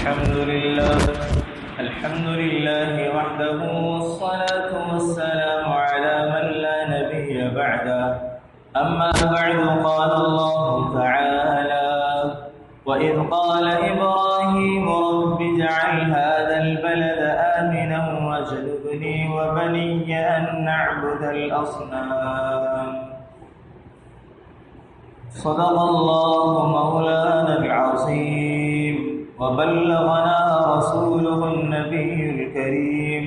الحمد لله وحده والصلاة والسلام على من لا نبي بعده. أما بعد قال الله تعالى: وإذ قال إبراهيم رب اجعل هذا البلد آمنا واجنبني وبني أن نعبد الأصنام. صدق الله مولانا العظيم وبلغنا رسوله النبي الكريم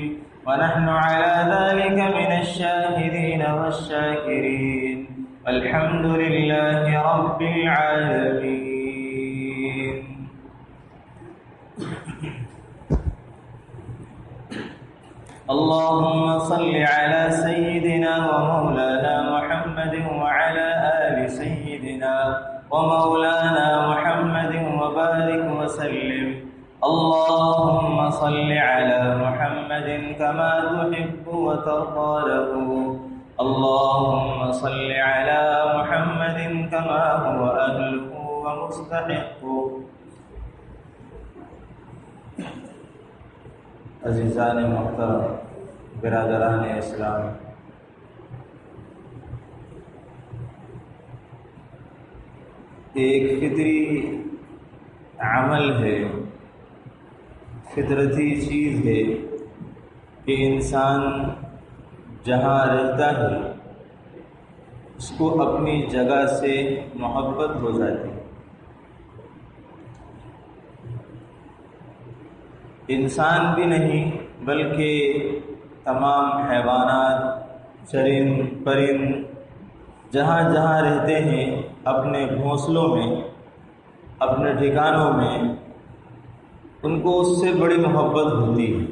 ونحن على ذلك من الشاهدين والشاكرين والحمد لله رب العالمين. اللهم صل على سيدنا ومولانا محمد وعلى آل سيدنا ومولانا محمد وبارك وسلم. اللهم صل على محمد كما تحب وترضى له. اللهم صل على محمد كما هو أهله ومستحقه. عزیزان محترم، برادران اسلام، ایک فطری عمل ہے، فطرتی چیز ہے کہ انسان جہاں رہتا ہے اس کو اپنی جگہ سے محبت ہو جاتی ہے. انسان بھی نہیں بلکہ تمام حیوانات، چرند پرند جہاں جہاں رہتے ہیں اپنے گھونسلوں میں، اپنے ٹھکانوں میں، ان کو اس سے بڑی محبت ہوتی ہے.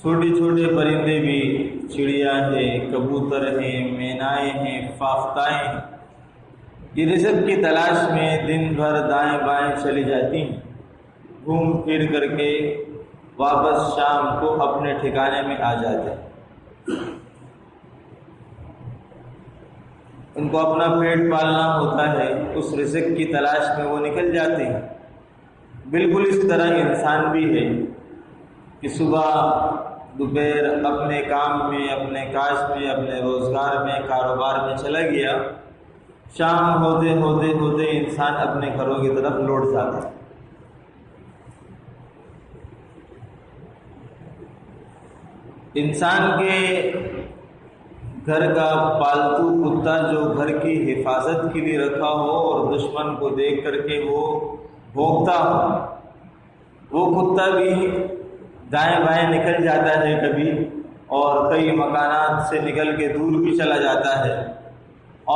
چھوٹے چھوٹے پرندے بھی، چڑیا ہے، کبوتر ہیں، مینائیں ہیں، فاختائیں ہیں، یہ رزق کی تلاش میں دن بھر دائیں بائیں چلی جاتی ہیں، گھوم پھر کر کے واپس شام کو اپنے ٹھکانے میں آ جاتے ہیں. ان کو اپنا پیٹ پالنا ہوتا ہے، اس رزق کی تلاش میں وہ نکل جاتے ہیں. بالکل اس طرح انسان بھی ہے کہ صبح دوپہر اپنے کام میں، اپنے کاج میں، اپنے روزگار میں، کاروبار میں چلا گیا، شام ہوتے ہوتے ہوتے انسان اپنے گھروں کی طرف لوٹ جاتا ہے. انسان کے گھر کا پالتو کتا جو گھر کی حفاظت کے لیے رکھا ہو اور دشمن کو دیکھ کر کے وہ بھونکتا ہو، وہ کتا بھی دائیں بائیں نکل جاتا ہے کبھی، اور کئی مکانات سے نکل کے دور بھی چلا جاتا ہے،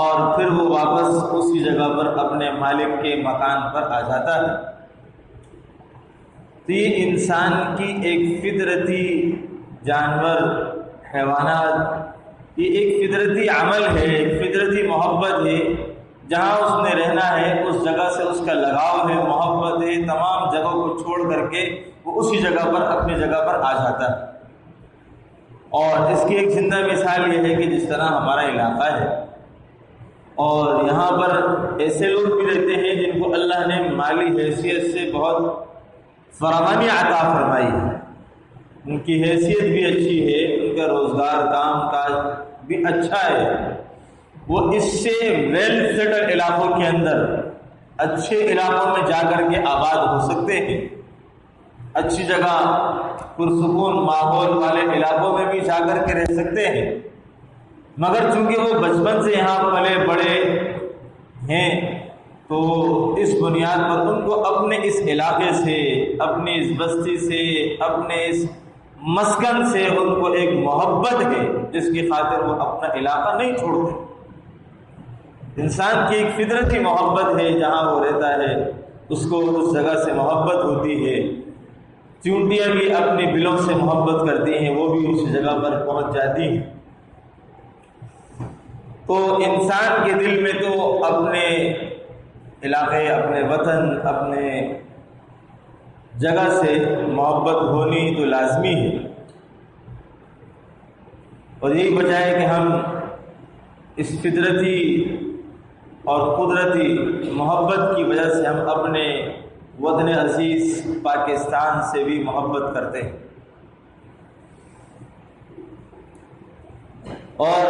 اور پھر وہ واپس اسی جگہ پر اپنے مالک کے مکان پر آ جاتا ہے. تو یہ انسان کی ایک فطرتی جانور، حیوانات، یہ ایک فطرتی عمل ہے، ایک فطرتی محبت ہے. جہاں اس نے رہنا ہے اس جگہ سے اس کا لگاؤ ہے، محبت ہے. تمام جگہوں کو چھوڑ کر کے وہ اسی جگہ پر، اپنی جگہ پر آ جاتا ہے. اور اس کی ایک زندہ مثال یہ ہے کہ جس طرح ہمارا علاقہ ہے اور یہاں پر ایسے لوگ بھی رہتے ہیں جن کو اللہ نے مالی حیثیت سے بہت فراوانی عطا فرمائی ہے، ان کی حیثیت بھی اچھی ہے، ان کا روزگار، کام کاج بھی اچھا ہے. وہ اس سے ویل سیٹل علاقوں کے اندر، اچھے علاقوں میں جا کر کے آباد ہو سکتے ہیں، اچھی جگہ، پرسکون ماحول والے علاقوں میں بھی جا کر کے رہ سکتے ہیں. مگر چونکہ وہ بچپن سے یہاں پلے بڑے ہیں تو اس بنیاد پر ان کو اپنے اس علاقے سے، اپنی اس بستی سے، اپنے اس مسکن سے ان کو ایک محبت ہے جس کی خاطر وہ اپنا علاقہ نہیں چھوڑتے. انسان کی ایک فطرتی محبت ہے، جہاں وہ رہتا ہے اس کو اس جگہ سے محبت ہوتی ہے. چونٹیاں بھی اپنے بلوں سے محبت کرتی ہیں، وہ بھی اس جگہ پر پہنچ جاتی ہیں. تو انسان کے دل میں تو اپنے علاقے، اپنے وطن، اپنے جگہ سے محبت ہونی تو لازمی ہے. اور یہی وجہ ہے کہ ہم اس فطرتی اور قدرتی محبت کی وجہ سے ہم اپنے وطن عزیز پاکستان سے بھی محبت کرتے ہیں، اور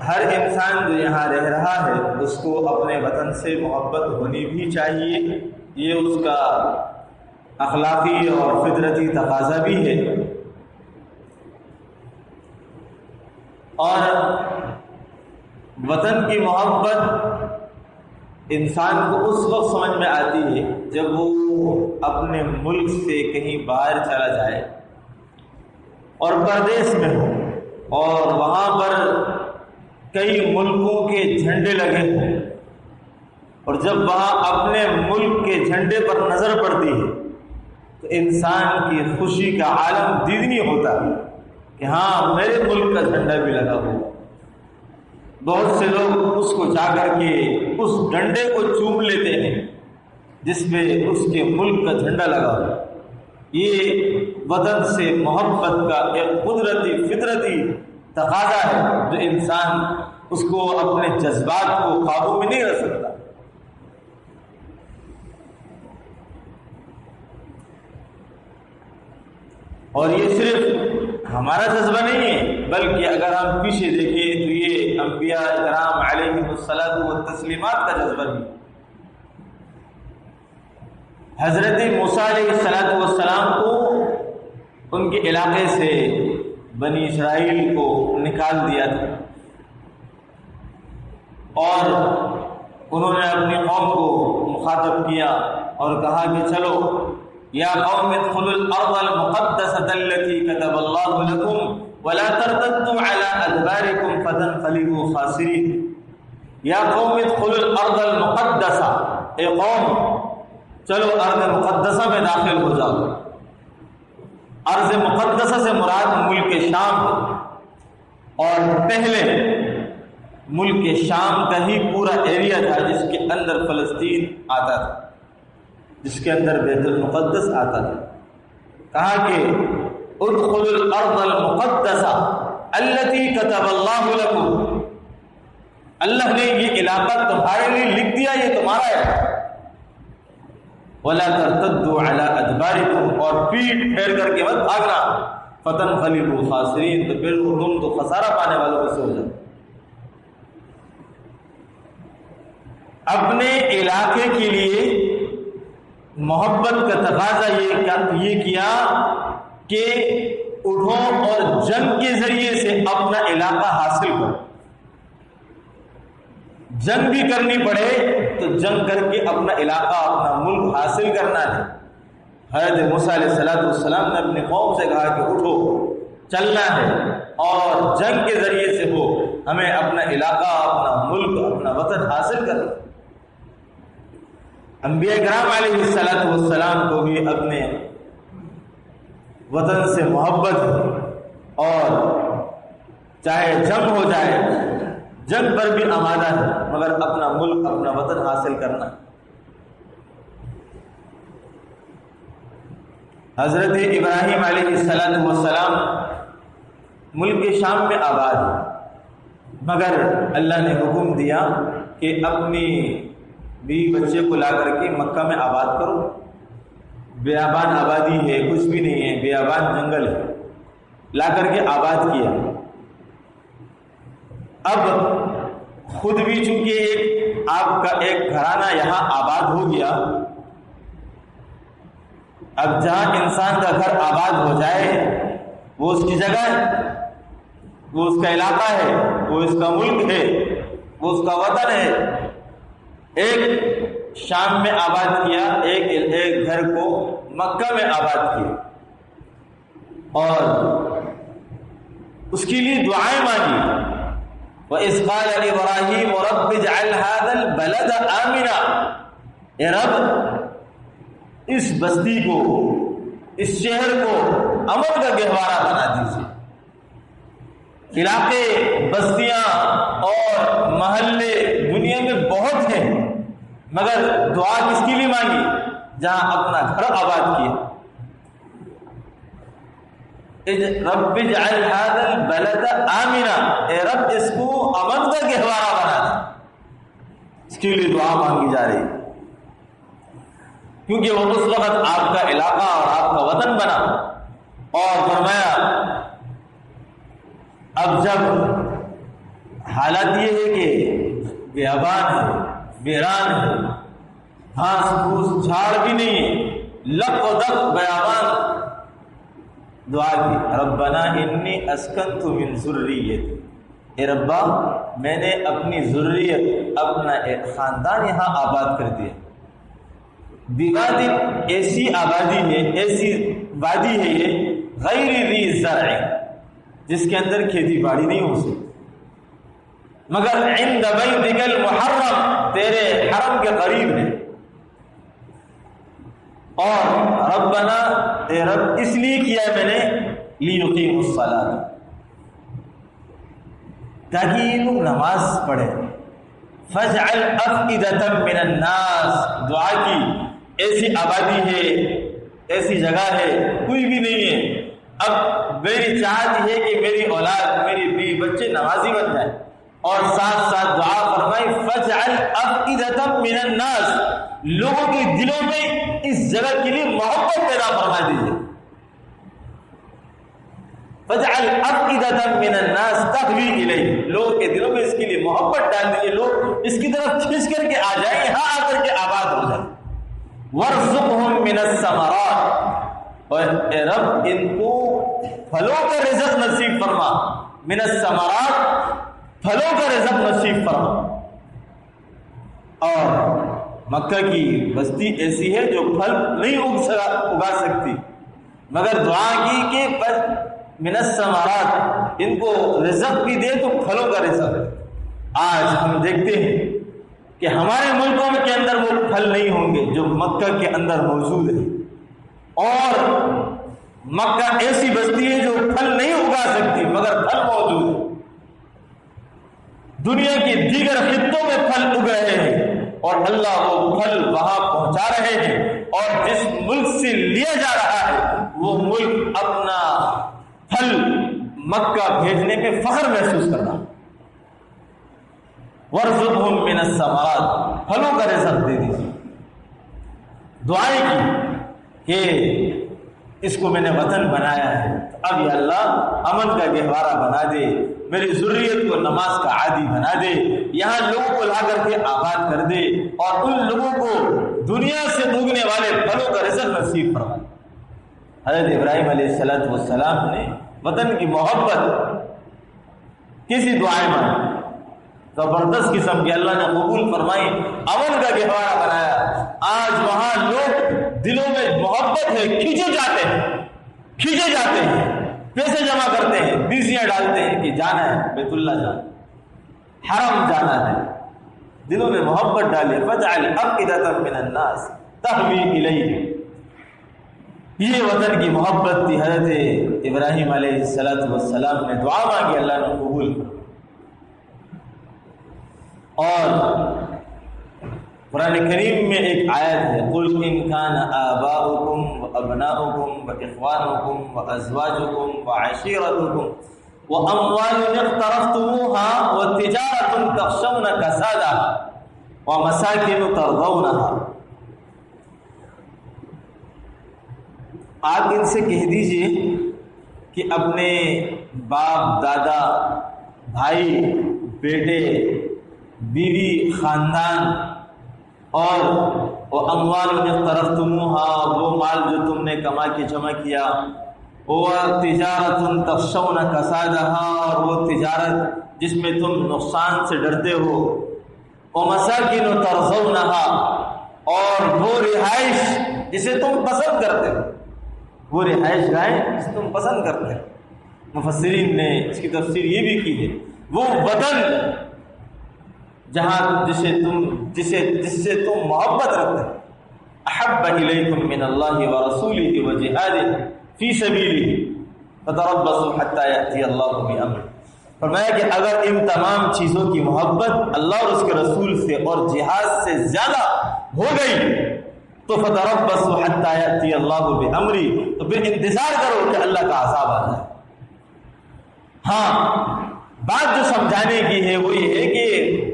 ہر انسان جو یہاں رہ رہا ہے اس کو اپنے وطن سے محبت ہونی بھی چاہیے، یہ اس کا اخلاقی اور فطرتی تقاضا بھی ہے۔ اور وطن کی محبت انسان کو اس وقت سمجھ میں آتی ہے جب وہ اپنے ملک سے کہیں باہر چلا جائے اور پردیس میں ہو اور وہاں پر کئی ملکوں کے جھنڈے لگے ہوں، اور جب وہاں اپنے ملک کے جھنڈے پر نظر پڑتی ہے تو انسان کی خوشی کا عالم دیدنی ہوتا ہے کہ ہاں میرے ملک کا جھنڈا بھی لگا ہو۔ بہت سے لوگ اس کو جا کر کے اس ڈنڈے کو چوم لیتے ہیں جس میں اس کے ملک کا جھنڈا لگا ہو۔ یہ وطن سے محبت کا ایک قدرتی فطرتی تقاضا ہے جو انسان اس کو اپنے جذبات کو قابو میں نہیں رکھ سکتا۔ اور یہ صرف ہمارا جذبہ نہیں ہے، بلکہ اگر ہم پیچھے دیکھیں تو یہ انبیاء کرام علیہم الصلاۃ والتسلیمات کا جذبہ بھی۔ حضرت موسیٰ علیہ الصلاۃ والسلام کو ان کے علاقے سے بنی اسرائیل کو نکال دیا تھا، اور انہوں نے اپنی قوم کو مخاطب کیا اور کہا کہ چلو یا قوم ادخلوا الارض المقدسة التي كتب الله لكم ولا ترتدوا على ادباركم فتنقلبوا خاسرين۔ یا قوم ادخلوا الارض المقدسة، اے قوم چلو ارض مقدسہ میں داخل ہو جاؤ۔ ارض مقدسہ سے مراد ملک شام ہے، اور پہلے ملک شام کا ہی پورا ایریا تھا جس کے اندر فلسطین آتا تھا، جس کے اندر بیت المقدس آتا تھا۔ کہا کہ ادخلوا الارض المقدسہ التي كتب اللہ لكم، اللہ نے یہ علاقہ تمہارے لیے لکھ دیا، یہ تمہارا ہے۔ ولا ترتدوا على ادباركم، اور پیٹ پھیر کر کے مت بھاگنا، فتنقلبوا خاسرین، تو پھر تم تو خسارہ پانے والوں میں سے ہو جاؤ۔ اپنے علاقے کے لیے محبت کا تقاضا یہ کیا کہ اٹھو اور جنگ کے ذریعے سے اپنا علاقہ حاصل کرو۔ جنگ بھی کرنی پڑے تو جنگ کر کے اپنا علاقہ اپنا ملک حاصل کرنا ہے۔ حضرت موسیٰ علیہ السلام نے اپنے قوم سے کہا کہ اٹھو، چلنا ہے، اور جنگ کے ذریعے سے ہو ہمیں اپنا علاقہ اپنا ملک اپنا وطن حاصل کرنا۔ انبیاء کرام علیہ السلام کو بھی اپنے وطن سے محبت ہے، اور چاہے جنگ ہو جائے جنگ پر بھی آمادہ ہے، مگر اپنا ملک اپنا وطن حاصل کرنا۔ حضرت ابراہیم علیہ السلام ملک شام میں آباد ہے، مگر اللہ نے حکم دیا کہ اپنی بیوی بچے کو لا کر کے مکہ میں آباد کرو۔ بیابان آبادی ہے، کچھ بھی نہیں ہے، بیابان جنگل ہے، لا کر کے آباد کیا۔ اب خود بھی چونکہ آپ کا ایک گھرانہ یہاں آباد ہو گیا، اب جہاں انسان کا گھر آباد ہو جائے وہ اس کی جگہ ہے، وہ اس کا علاقہ ہے، وہ اس کا ملک ہے، وہ اس کا وطن ہے۔ ایک شام میں آباد کیا، ایک گھر کو مکہ میں آباد کیا، اور اس کے لیے دعائیں مانگی۔ وَإِذْ قَالَ إِبْرَاهِيمُ رَبِّ اجْعَلْ هَذَا الْبَلَدَ آمِنًا، اے رب اس بستی کو، اس شہر کو امن کا گہوارہ بنا دیجیے۔ علاقے، بستیاں اور محلے دنیا میں بہت ہیں، مگر دعا کس کے لیے مانگی؟ جہاں اپنا گھر آباد کیا۔ رب اجعل هذا البلد آمنا، اے رب اس کو امن کا گہوارہ بنا دے۔ اس کے لیے دعا مانگی جا رہی، کیونکہ وہ اس وقت آپ کا علاقہ اور آپ کا وطن بنا، اور فرمایا اب جب حالت یہ ہے کہ بیابان ہے، ویران ہے، گھاس پھوس جھاڑ بھی نہیں ہے، لق و دق بیابان، دعا کی ربنا انی اسکنت من ذریتی، اے ربا میں نے اپنی ذریت، اپنا ایک خاندان یہاں آباد کر دیا، بیوادی ایسی آبادی ہے، ایسی وادی ہے یہ، غیر ذی زرع، جس کے اندر کھیتی باڑی نہیں ہو سکتی، مگر عند بیتک المحرم، تیرے حرم کے قریب ہے، اور ربنا اے رب اس لیے کیا میں نے لیقیم الصلاۃ، تاکہ یہ لوگ نماز پڑھیں، فاجعل افئدۃ من الناس، دعا کی ایسی آبادی ہے، ایسی جگہ ہے، کوئی بھی نہیں ہے، اب میری چاہت ہے کہ میری اولاد، میری بیوی بچے نمازی بن جائیں، اور ساتھ ساتھ دعا فرمائی فاجعل افئدۃ من الناس، لوگوں کے دلوں میں اس جگہ کے لیے محبت پیدا فرما دیجیے، فاجعل افئدۃ من الناس تهوی الیہ، لوگوں کے دلوں میں اس کے لیے محبت ڈال دیجیے، لوگ اس کی طرف کھنچ کر کے آ جائیں، یہاں آ کر کے آباد ہو جائیں، وارزقہم من الثمرات، اور اے رب ان کو پھلوں کا رزق نصیب فرما، من الثمرات، پھلوں کا رزق نصیب فرما، اور مکہ کی بستی ایسی ہے جو پھل نہیں اگا سکتی، مگر دعا کی کہ من الثمرات، ان کو رزق بھی دے تو پھلوں کا رزق۔ آج ہم دیکھتے ہیں کہ ہمارے ملکوں کے اندر وہ پھل نہیں ہوں گے جو مکہ کے اندر موجود ہے، اور مکہ ایسی بستی ہے جو پھل نہیں اگا سکتی مگر پھل موجود ہے، دنیا کے دیگر خطوں میں پھل اگ رہے ہیں، اور اللہ وہ پھل وہاں پہنچا رہے ہیں، اور جس ملک سے لیا جا رہا ہے وہ ملک اپنا پھل مکہ بھیجنے پہ فخر محسوس کرنا، وارزقہم من الثمرات، پھلوں کا رزق دے دیجیے، دعائیں کی کہ اس کو میں نے وطن بنایا ہے، اب یا اللہ امن کا گہوارہ بنا دے، میری ذریت کو نماز کا عادی بنا دے، یہاں لوگوں کو لا کر کے آباد کر دے، اور ان لوگوں کو دنیا سے اگنے والے پھلوں کا رزق نصیب فرما۔ حضرت ابراہیم علیہ السلام نے وطن کی محبت کسی دعائیں مانگی، زبردست قسم کی، اللہ نے قبول فرمائی، امن کا گہوارہ بنایا، آج وہاں لوگ دلوں میں محبت ہے، کھینچے جاتے ہیں، پیسے جمع کرتے ہیں، بیسیاں ڈالتے ہیں کہ جانا ہے بیت اللہ جانا، حرم جانا ہے، دلوں میں محبت ڈالے، فاجعل افئدۃ من الناس تهوی الیہ، یہ وطن کی محبت تھی۔ حضرت ابراہیم علیہ السلام نے دعا مانگی، اللہ نے قبول کر، اور قرآن کریم میں ایک آیت ہے، قل ان کان آباؤکم وابناؤکم واخوانکم وازواجکم وعشیرتکم واموال اقترفتموها وتجارة تخشون کسادها ومساکن ترضونها، آپ ان سے کہہ دیجئے کہ اپنے باپ، دادا، بھائی، بیٹے، بیوی، خاندان، اور اموال اقترفتموها، وہ مال جو تم نے کما کے جمع کیا، وتجارة تخشون کسادها، اور وہ تجارت جس میں تم نقصان سے ڈرتے ہو، ومساکن ترضونها، اور وہ رہائش جسے تم پسند کرتے ہو، وہ رہائش گاہیں جسے تم پسند کرتے ہو۔ مفسرین نے اس کی تفسیر یہ بھی کی ہے، وہ وطن جہاں جس سے تم محبت رکھتے ہیں، احب الیکم من اللہ ورسولہ وجہاد فی سبیلہ فتربصوا حتی یأتی اللہ بامرہ، فرمایا کہ اگر ان تمام چیزوں کی محبت اللہ اور اس کے رسول سے اور جہاد سے زیادہ ہو گئی تو فتربصوا حتی یأتی اللہ بامرہ، تو پھر انتظار کرو کہ اللہ کا عذاب آ جائے۔ ہاں بات جو سمجھانے کی ہے وہ یہ ہے کہ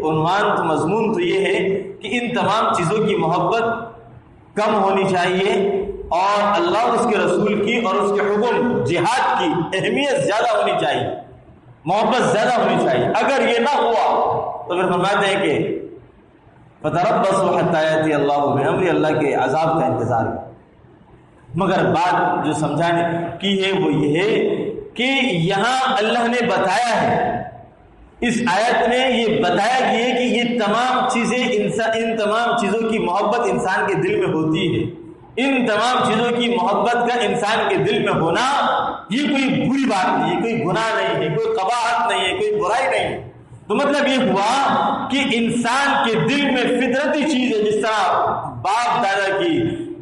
عنوان تو مضمون تو یہ ہے کہ ان تمام چیزوں کی محبت کم ہونی چاہیے اور اللہ اور اس کے رسول کی اور اس کے حکم جہاد کی اہمیت زیادہ ہونی چاہیے، محبت زیادہ ہونی چاہیے۔ اگر یہ نہ ہوا تو پھر فرماتے ہیں کہ فَتَرَبَّصُوا حَتَّىٰ يَأْتِيَ اللَّهُ بِأَمْرِهِ، اللہ کے عذاب کا انتظار کریں۔ مگر بات جو سمجھانے کی ہے وہ یہ ہے کہ یہاں اللہ نے بتایا ہے، اس آیت میں یہ بتایا گیا ہے کہ یہ تمام چیزیں ان تمام چیزوں کی محبت انسان کے دل میں ہوتی ہے۔ ان تمام چیزوں کی محبت کا انسان کے دل میں ہونا یہ کوئی بری بات نہیں ہے، کوئی گناہ نہیں ہے، کوئی قباحت نہیں ہے، کوئی برائی نہیں ہے۔ تو مطلب یہ ہوا کہ انسان کے دل میں فطرتی چیز ہے، جس طرح باپ دادا کی،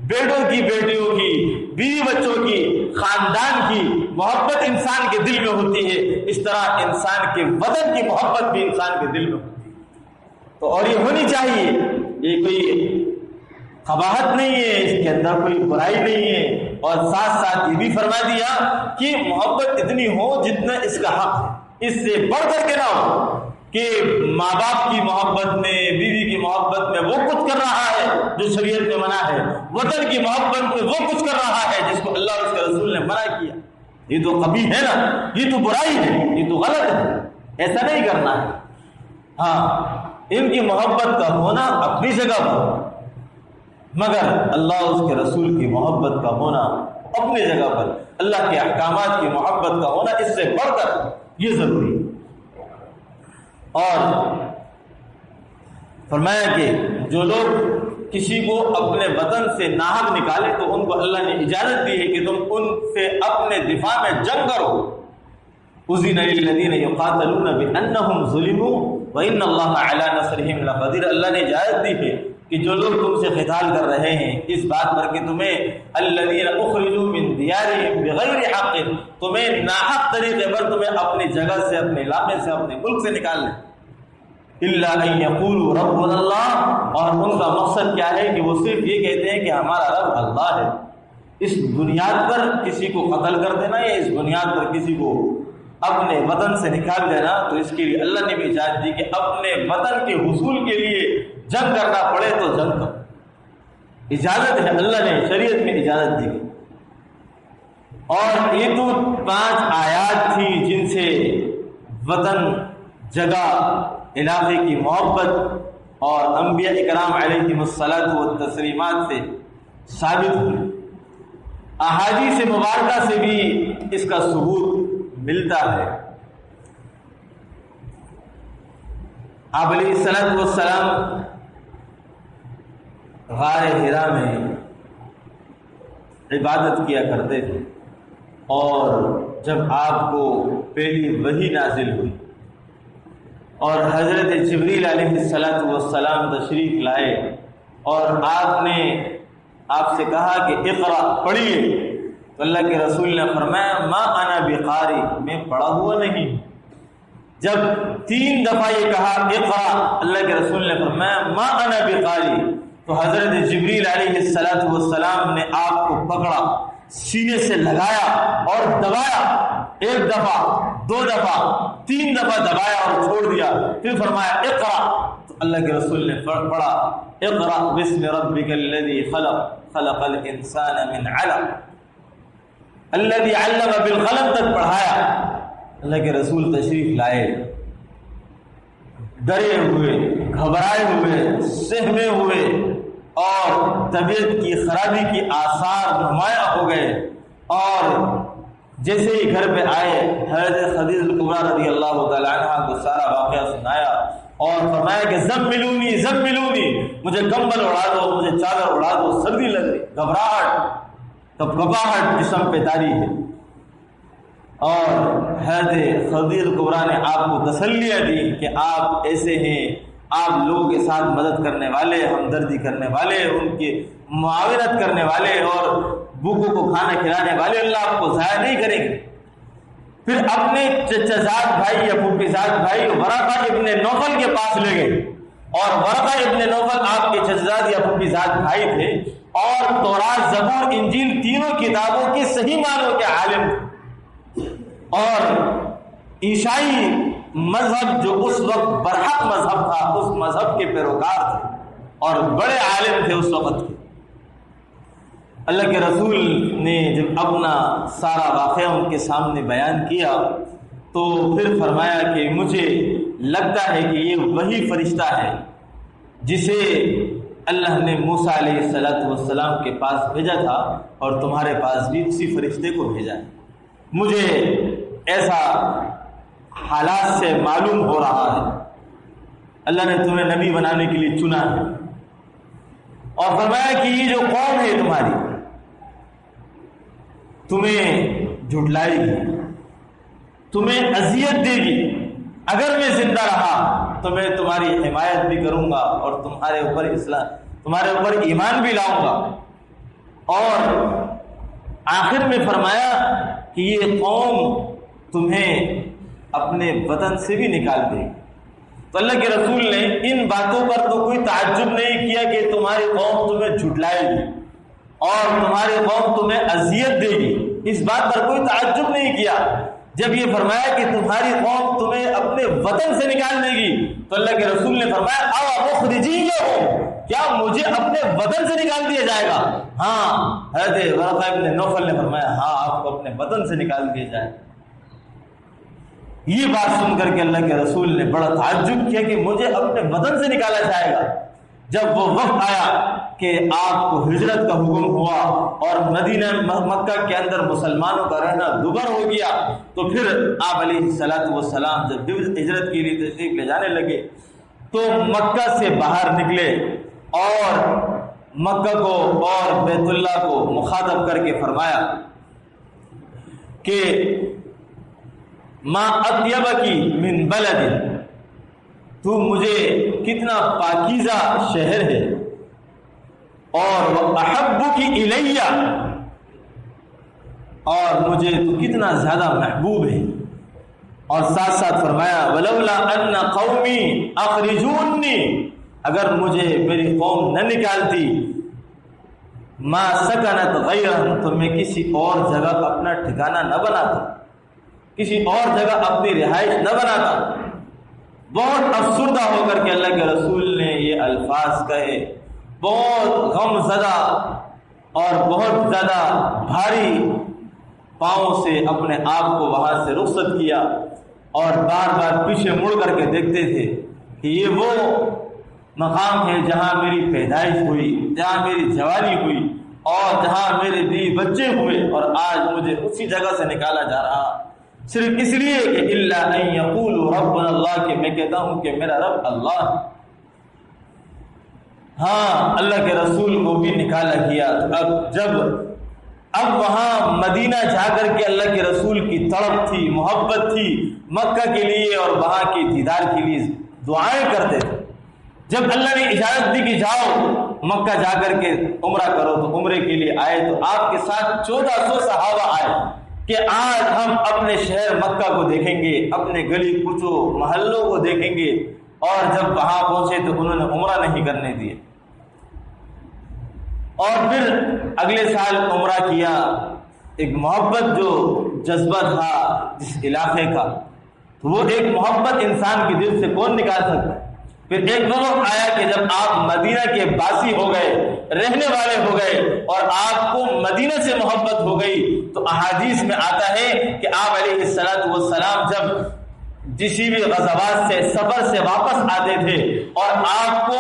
بیٹوں کی بیٹیوں کی، بیوی بچوں کی، خاندان کی محبت انسان کے دل میں ہوتی ہے، اس طرح انسان کے وطن کی محبت بھی انسان کے دل میں ہوتی ہے۔ تو اور یہ ہونی چاہیے، یہ کوئی قباحت نہیں ہے، اس کے اندر کوئی برائی نہیں ہے۔ اور ساتھ ساتھ یہ بھی فرما دیا کہ محبت اتنی ہو جتنا اس کا حق ہے، اس سے بڑھ کر کے نہ ہو کہ ماں باپ کی محبت میں، بیوی کی محبت میں وہ کچھ کر رہا ہے جو شریعت میں منع ہے، وطن کی محبت میں وہ کچھ کر رہا ہے جس کو اللہ اور اس کے رسول نے منع کیا۔ یہ تو قبیح ہے نا، یہ تو برائی ہے، یہ تو غلط ہے، ایسا نہیں کرنا ہے۔ ہاں، ان کی محبت کا ہونا اپنی جگہ پر، مگر اللہ اور اس کے رسول کی محبت کا ہونا اپنی جگہ پر، اللہ کے احکامات کی محبت کا ہونا اس سے بڑھ کر یہ ضروری ہے۔ اور فرمایا کہ جو لوگ کسی کو اپنے وطن سے ناحق نکالے تو ان کو اللہ نے اجازت دی ہے کہ تم ان سے اپنے دفاع میں جنگ کرو۔ اذن للذین یقاتلون بانہم ظلموا وان اللہ علی نصرہم لقدیر، اللہ نے اجازت دی ہے کہ جو لوگ تم سے قتال کر رہے ہیں اس بات پر کہ تمہیں الذین اخرجوا من دیارہم بغیر حق، تمہیں ناحق طریقے پر تمہیں اپنی جگہ سے، اپنے علاقے سے، اپنے ملک سے نکال لیں، الا ان یقولوا ربنا اللہ، اور ان کا مقصد کیا ہے کہ وہ صرف یہ کہتے ہیں کہ ہمارا رب اللہ ہے۔ اس بنیاد پر کسی کو قتل کر دینا یا اس بنیاد پر کسی کو اپنے وطن سے نکال دینا، تو اس کے لیے اللہ نے بھی اجازت دی کہ اپنے وطن کے حصول کے لیے جنگ کرنا پڑے تو جنگ کرو، اجازت ہے، اللہ نے شریعت میں اجازت دی۔ اور یہ تو 5 آیات تھی جن سے وطن، جگہ، علاقے کی محبت اور انبیاء اکرام علیہم الصلاۃ والتسلیمات سے ثابت ہوئی۔ احادیث مبارکہ سے بھی اس کا ثبوت ملتا ہے۔ آپ علیہ الصلاۃ والسلام غار حرا میں عبادت کیا کرتے تھے، اور جب آپ کو پہلی وحی نازل ہوئی اور حضرت جبریل علیہ الصلاۃ والسلام تشریف لائے اور آپ نے آپ سے کہا کہ اقرا، پڑھیے، تو اللہ کے رسول نے فرمایا ما انا بقاری، میں پڑھا ہوا نہیں۔ جب 3 دفعہ یہ کہا اقرا، اللہ کے رسول نے فرمایا ما انا بقاری، تو حضرت جبریل علیہ الصلاۃ والسلام نے آپ کو پکڑا، سینے سے لگایا اور دبایا، 1 دفعہ، 2 دفعہ، 3 دفعہ دبایا اور چھوڑ دیا، پھر فرمایا اقرا، تو اللہ کے رسول نے پڑھا اقرا بسم ربک الذی خلق، خلق الانسان من علق، الذی علم بالقلم تک پڑھایا۔ اللہ کے رسول تشریف لائے، ڈرے ہوئے، گھبرائے ہوئے، سہمے ہوئے، اور طبیعت کی خرابی کی آثار نمایاں ہو گئے، اور جیسے ہی گھر پہ آئے حضرت خدیجہ الکبریٰ رضی اللہ تعالی عنہا کو سارا واقعہ سنایا اور فرمایا کہ زملونی زملونی، مجھے کمبل اڑا دو، مجھے چادر اڑا دو، سردی لگ رہی، گھبراہٹ، کپکپاہٹ جسم پہ طاری ہے۔ اور حضرت خدیجہ الکبریٰ نے آپ کو تسلیاں دی کہ آپ ایسے ہیں، آپ لوگوں کے ساتھ مدد کرنے والے، ہمدردی کرنے والے، ان کی معاونت کرنے والے اور بھوکوں کو کھانا کھلانے والے، اللہ آپ کو ضائع نہیں کریں گے۔ پھر اپنے چچا زاد بھائی یا پھوپھی زاد بھائی ورقہ ابن نوفل کے پاس لے گئے، اور ورقہ ابن نوفل آپ کے چچا زاد یا پھوپھی زاد بھائی تھے، اور تورات، زبور، انجیل تینوں کتابوں کے صحیح معنوں کے عالم تھے، اور عیسائی مذہب جو اس وقت برحق مذہب تھا، اس مذہب کے پیروکار تھے اور بڑے عالم تھے اس وقت کے۔ اللہ کے رسول نے جب اپنا سارا واقعہ ان کے سامنے بیان کیا تو پھر فرمایا کہ مجھے لگتا ہے کہ یہ وہی فرشتہ ہے جسے اللہ نے موسیٰ علیہ السلام کے پاس بھیجا تھا اور تمہارے پاس بھی اسی فرشتے کو بھیجا ہے۔ مجھے ایسا حالات سے معلوم ہو رہا ہے اللہ نے تمہیں نبی بنانے کے لیے چنا ہے، اور فرمایا کہ یہ جو قوم ہے تمہاری تمہیں جھٹلائے گی، تمہیں اذیت دے گی، اگر میں زندہ رہا تو میں تمہاری حمایت بھی کروں گا اور تمہارے اوپر ایمان بھی لاؤں گا۔ اور آخر میں فرمایا کہ یہ قوم تمہیں اپنے وطن سے بھی نکال دے گی۔ تو اللہ کے رسول نے ان باتوں پر تو کوئی تعجب نہیں کیا کہ تمہاری قوم تمہیں جھٹلائے گی اور تمہاری قوم تمہیں اذیت دے گی، اس بات پر کوئی تعجب نہیں کیا۔ جب یہ فرمایا کہ تمہاری قوم تمہیں اپنے وطن سے نکال دے گی تو اللہ کے رسول نے فرمایا او مخرجیہم، کیا مجھے اپنے وطن سے نکال دیا جائے گا؟ ہاں، حضرت ورقہ ابن نوفل نے فرمایا ہاں آپ کو اپنے وطن سے نکال دیا جائے گا۔ یہ بات سن کر کے اللہ کے رسول نے بڑا تعجب کیا کہ مجھے اپنے وطن سے نکالا جائے گا۔ جب وہ وقت آیا کہ آپ کو ہجرت کا حکم ہوا اور مدینہ مکہ کے اندر مسلمانوں کا رہنا دوبر ہو گیا تو پھر آپ علیہ السلام جب ہجرت کے لیے تشریف لے جانے لگے تو مکہ سے باہر نکلے اور مکہ کو اور بیت اللہ کو مخاطب کر کے فرمایا کہ ما اطیبکی من بلد، تو مجھے کتنا پاکیزہ شہر ہے، اور احبکی الیہ، اور مجھے تو کتنا زیادہ محبوب ہے۔ اور ساتھ ساتھ فرمایا ولولا ان قومی اخرجونی، اگر مجھے میری قوم نہ نکالتی ما سکنت غیرہ، تو میں کسی اور جگہ اپنا ٹھکانہ نہ بناتا، کسی اور جگہ اپنی رہائش نہ بناتا۔ بہت افسردہ ہو کر کے اللہ کے رسول نے یہ الفاظ کہے، بہت غم زدہ اور بہت زیادہ بھاری پاؤں سے اپنے آپ کو وہاں سے رخصت کیا اور بار بار پیچھے مڑ کر کے دیکھتے تھے کہ یہ وہ مقام ہے جہاں میری پیدائش ہوئی، جہاں میری جوانی ہوئی اور جہاں میرے بیوی بچے ہوئے، اور آج مجھے اسی جگہ سے نکالا جا رہا صرف اس لیے کہ الا ان یقولوا ربنا اللہ، کہ میں کہتا ہوں کہ میرا رب اللہ ہے۔ ہاں، اللہ کے رسول کو بھی نکالا گیا۔ اب وہاں مدینہ جا کر کے اللہ کے رسول کی تڑپ تھی، محبت تھی مکہ کے لیے اور وہاں کے دیدار کے لیے دعائیں کرتے تھے۔ جب اللہ نے اجازت دی کہ جاؤ مکہ جا کر کے عمرہ کرو تو عمرے کے لیے آئے تو آپ کے ساتھ 1400 صحابہ آئے کہ آج ہم اپنے شہر مکہ کو دیکھیں گے، اپنے گلی کوچوں محلوں کو دیکھیں گے، اور جب وہاں پہنچے تو انہوں نے عمرہ نہیں کرنے دیے، اور پھر اگلے سال عمرہ کیا۔ ایک محبت جو جذبہ تھا جس علاقے کا، تو وہ ایک محبت انسان کے دل سے کون نکال سکتا ہے؟ پھر ایک وقت آیا کہ جب آپ مدینہ کے باسی ہو گئے، رہنے والے ہو گئے، اور آپ کو مدینہ سے محبت ہو گئی، تو احادیث میں آتا ہے کہ آپ علیہ السلام جب کسی بھی غزوات سے سفر سے واپس آتے تھے اور آپ کو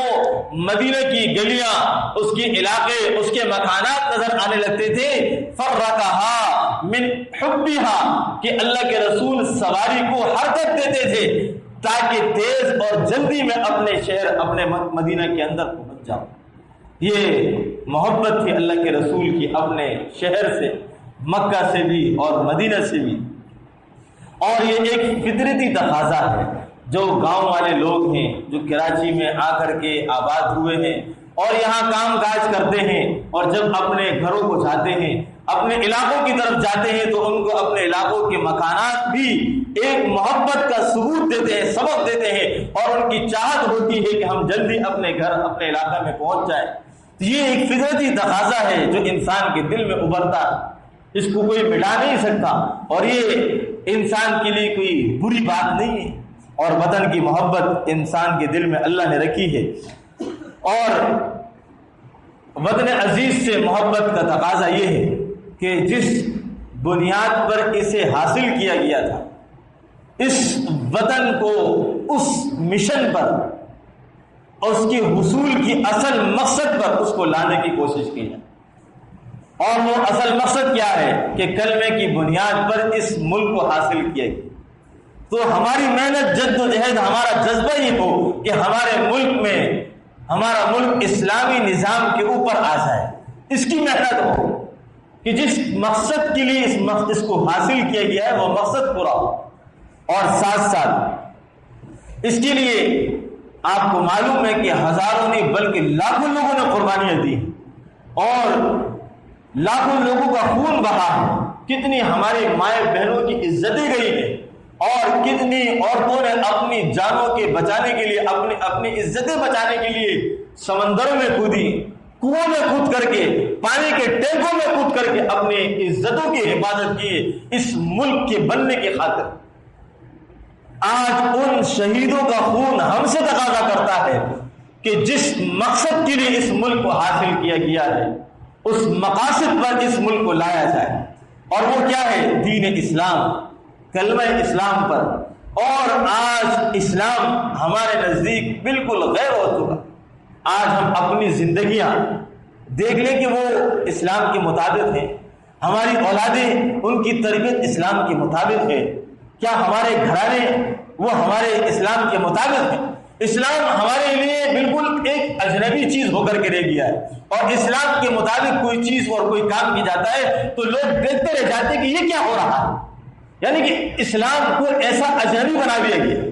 مدینہ کی گلیاں، اس کے علاقے، اس کے مکانات نظر آنے لگتے تھے، فرقہا من حبہا، کہ اللہ کے رسول سواری کو حرکت دیتے تھے تاکہ تیز اور جلدی میں اپنے شہر، اپنے مدینہ کے اندر پہنچ جاؤں۔ یہ محبت تھی اللہ کے رسول کی اپنے شہر سے، مکہ سے بھی اور مدینہ سے بھی، اور یہ ایک فطرتی تقاضا ہے۔ جو گاؤں والے لوگ ہیں جو کراچی میں آ کر کے آباد ہوئے ہیں اور یہاں کام کاج کرتے ہیں، اور جب اپنے گھروں کو جاتے ہیں، اپنے علاقوں کی طرف جاتے ہیں، تو ان کو اپنے علاقوں کے مکانات بھی ایک محبت کا ثبوت دیتے ہیں، سبق دیتے ہیں، اور ان کی چاہت ہوتی ہے کہ ہم جلدی اپنے گھر، اپنے علاقہ میں پہنچ جائیں۔ یہ ایک فطرتی تقاضا ہے جو انسان کے دل میں ابھرتا ہے، اس کو کوئی مٹا نہیں سکتا، اور یہ انسان کے لیے کوئی بری بات نہیں ہے۔ اور وطن کی محبت انسان کے دل میں اللہ نے رکھی ہے، اور وطن عزیز سے محبت کا تقاضا یہ ہے کہ جس بنیاد پر اسے حاصل کیا گیا تھا، اس وطن کو اس مشن پر اور اس کے حصول کی اصل مقصد پر اس کو لانے کی کوشش کی ہے۔ اور وہ اصل مقصد کیا ہے کہ کلمے کی بنیاد پر اس ملک کو حاصل کیا گیا۔ تو ہماری محنت، جد و جہد، ہمارا جذبہ یہ ہو کہ ہمارے ملک میں ہمارا ملک اسلامی نظام کے اوپر آ جائے، اس کی محنت ہو کہ جس مقصد کے لیے اس کو حاصل کیا گیا ہے وہ مقصد پورا ہو، اور ساتھ ساتھ اس کے لیے آپ کو معلوم ہے کہ ہزاروں نہیں بلکہ لاکھوں لوگوں نے قربانیاں دی اور لاکھوں لوگوں کا خون بہا ہے، کتنی ہماری مائیں بہنوں کی عزتیں گئی ہیں، اور کتنی عورتوں نے اپنی جانوں کے بچانے کے لیے، اپنی عزتیں بچانے کے لیے سمندروں میں کودی، کنووں میں کود کر کے، پانی کے ٹینکوں میں کود کر کے اپنی عزتوں کی حفاظت کی اس ملک کے بننے کی خاطر۔ آج ان شہیدوں کا خون ہم سے تقاضا کرتا ہے کہ جس مقصد کے لیے اس ملک کو حاصل کیا گیا ہے اس مقاصد پر اس ملک کو لایا جائے، اور وہ کیا ہے؟ دین اسلام، کلمہ اسلام پر۔ اور آج اسلام ہمارے نزدیک بالکل غیر ہو چکا۔ آج ہم اپنی زندگیاں دیکھ لیں کہ وہ اسلام کے مطابق ہیں، ہماری اولادیں ان کی تربیت اسلام کے مطابق ہے، کیا ہمارے گھرانے وہ ہمارے اسلام کے مطابق ہیں؟ اسلام ہمارے لیے بالکل ایک اجنبی چیز ہو کر کے رہ گیا ہے، اور اسلام کے مطابق کوئی چیز اور کوئی کام کی جاتا ہے تو لوگ دیکھتے رہ جاتے ہیں کہ یہ کیا ہو رہا ہے، یعنی کہ اسلام کو ایسا اجنبی بنا دیا گیا۔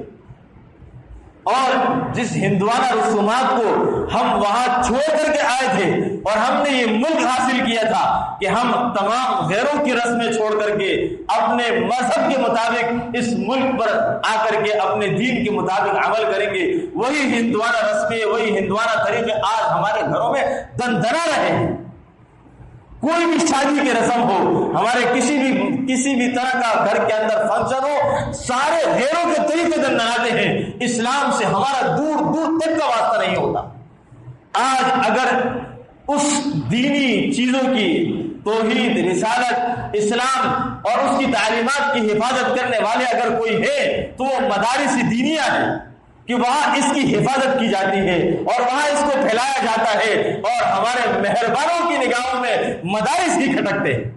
اور جس ہندوانہ رسومات کو ہم وہاں چھوڑ کر کے آئے تھے، اور ہم نے یہ ملک حاصل کیا تھا کہ ہم تمام غیروں کی رسمیں چھوڑ کر کے اپنے مذہب کے مطابق اس ملک پر آ کر کے اپنے دین کے مطابق عمل کریں گے، وہی ہندوانہ رسمیں، وہی ہندوانہ طریقے آج ہمارے گھروں میں دندنا رہے ہیں۔ کوئی بھی شادی کی رسم ہو، ہمارے کسی بھی طرح کا گھر کے اندر فنکشن ہو، سارے غیروں کے طریقے دندناتے ہیں، اسلام سے ہمارا دور دور تک کا واسطہ نہیں ہوتا۔ آج اگر اس دینی چیزوں کی توحید، رسالت، اسلام اور اس کی تعلیمات کی حفاظت کرنے والے اگر کوئی ہے تو وہ مدارس دینیہ ہے، کہ وہاں اس کی حفاظت کی جاتی ہے اور وہاں اس کو پھیلایا جاتا ہے، اور ہمارے مہربانوں کی نگاہوں میں مدارس ہی کھٹکتے ہیں۔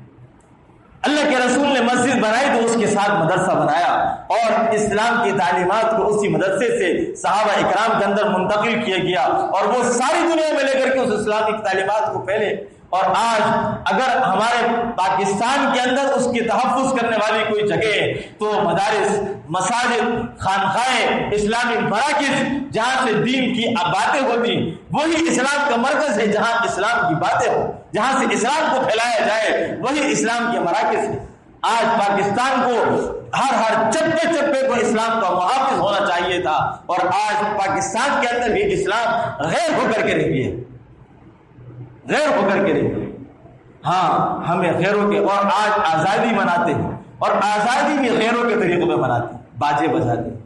اللہ کے رسول نے مسجد بنائی تو اس کے ساتھ مدرسہ بنایا، اور اسلام کی تعلیمات کو اسی مدرسے سے صحابہ اکرام کے اندر منتقل کیا گیا، اور وہ ساری دنیا میں لے کر کے اس اسلامی تعلیمات کو پھیلے۔ اور آج اگر ہمارے پاکستان کے اندر اس کے تحفظ کرنے والی کوئی جگہ ہے تو مدارس، مساجد، خانقاہیں، اسلامی مراکز، جہاں سے دین کی باتیں ہوتی، وہی اسلام کا مرکز ہے، جہاں اسلام کی باتیں ہو، جہاں سے اسلام کو پھیلایا جائے، وہی اسلام کے مراکز ہے۔ آج پاکستان کو ہر چپے چپے کو اسلام کا محافظ ہونا چاہیے تھا، اور آج پاکستان کے اندر بھی اسلام غیر ہو کر کے رہ گیا، غیر ہو کر کے رہ گیا۔ ہاں، ہمیں غیروں کے، اور آج آزادی مناتے ہیں، اور آزادی بھی غیروں کے طریقوں میں مناتے ہیں، باجے بجاتے ہیں۔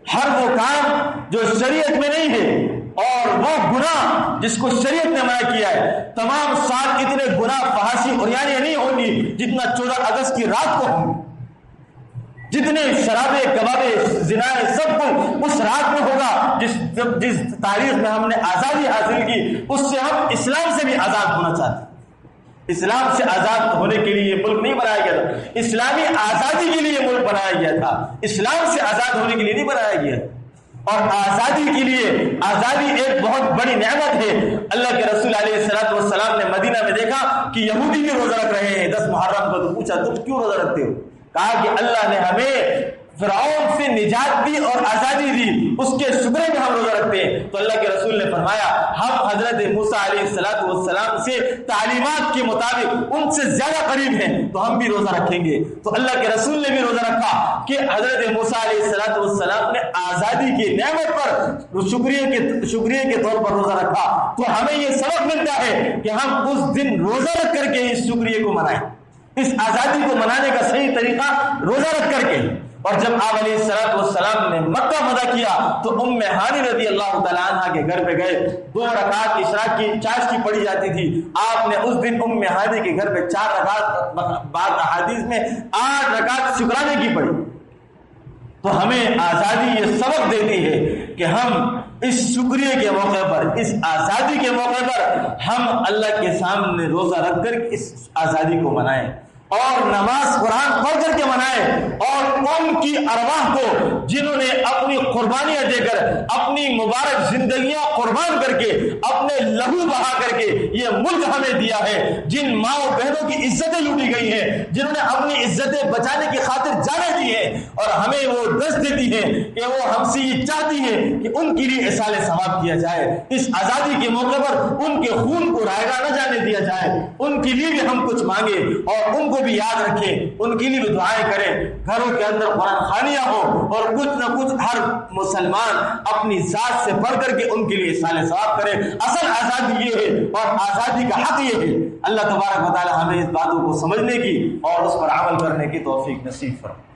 ہر وہ کام جو شریعت میں نہیں ہے، اور وہ گناہ جس کو شریعت نے منع کیا ہے، تمام سال اتنے گناہ، فحاشی اور یعنی نہیں ہوں گی جتنا 14 اگست کی رات کو ہوں گے، جتنے شرابے، کبابے، زنائے، سب کچھ اس رات میں ہوگا جس تاریخ میں ہم نے آزادی حاصل کی، اس سے ہم اسلام سے بھی آزاد ہونا چاہتے ہیں۔ اسلام سے آزاد ہونے کے لیے یہ ملک نہیں بنایا گیا تھا، اسلامی آزادی کے لیے ملک بنایا گیا تھا، اسلام سے آزاد ہونے کے لیے نہیں بنایا گیا۔ اور آزادی کے لیے، آزادی ایک بہت بڑی نعمت ہے۔ اللہ کے رسول علیہ الصلوۃ والسلام نے مدینہ میں دیکھا کہ یہودی بھی روزہ رکھ رہے ہیں 10 محرم کو، تو پوچھا تم کیوں روزہ رکھتے ہو؟ کہا کہ اللہ نے ہمیں فرعون سے نجات دی اور آزادی دی، اس کے شکر میں ہم روزہ رکھتے ہیں۔ تو اللہ کے رسول نے فرمایا ہم حضرت موسیٰ علیہ السلام سے تعلیمات کے مطابق ان سے زیادہ قریب ہیں، تو ہم بھی روزہ رکھیں گے۔ تو اللہ کے رسول نے بھی روزہ رکھا کہ حضرت موسیٰ علیہ السلام نے آزادی کی نعمت پر شکریہ کے طور پر روزہ رکھا۔ تو ہمیں یہ سبق ملتا ہے کہ ہم اس دن روزہ رکھ کر کے اس شکریہ کو منائیں، اس آزادی کو منانے کا صحیح طریقہ روزہ رکھ کر کے۔ اور جب آپ علیہ السلام نے مکہ فتح کیا تو ام ہانی رضی اللہ تعالیٰ عنہ کے گھر پہ گئے. 2 رکعت اشراق کی چاشت کی پڑھی جاتی تھی. آپ نے اس دن ام ہانی کے گھر پہ 4 رکعت، بعض احادیث میں 8 رکعت شکرانے کی پڑھی. تو ہمیں آزادی یہ سبق دیتی ہے کہ ہم اس شکریہ کے موقع پر، اس آزادی کے موقع پر ہم اللہ کے سامنے روزہ رکھ کر اس آزادی کو منائیں اور نماز قرآن پڑھ کر کے منائیں، اور ان کی ارواح کو جنہوں نے اپنی قربانیاں دے کر، اپنی مبارک زندگیاں قربان کر کے، اپنے لہو بہا کر کے یہ ملک ہمیں دیا ہے، جن ماں و بہنوں کی عزتیں لوٹی گئی ہیں، جنہوں نے اپنی عزتیں بچانے کی خاطر جانیں دی ہیں، اور ہمیں وہ دست دیتی ہیں کہ وہ ہم سے یہ چاہتی ہیں کہ ان کے لیے اصال ثواب کیا جائے. اس آزادی کے موقع پر ان کے خون کو رائگاں نہ جانے دیا جائے. ان کے لیے بھی ہم کچھ مانگے اور ان کو بھی یاد رکھیں، ان کے لیے بھی دعائیں کریں. گھروں کے اندر قرآن خوانیاں ہوں اور کچھ نہ کچھ ہر مسلمان اپنی ذات سے پڑھ کر کے ان کے لیے اصال ثواب کرے. اصل آزادی یہ ہے اور آزادی کا حق یہ ہے. اللہ تبارک و تعالی ہمیں اس باتوں کو سمجھنے کی اور اس پر عمل کرنے کی توفیق نصیب فرمائے.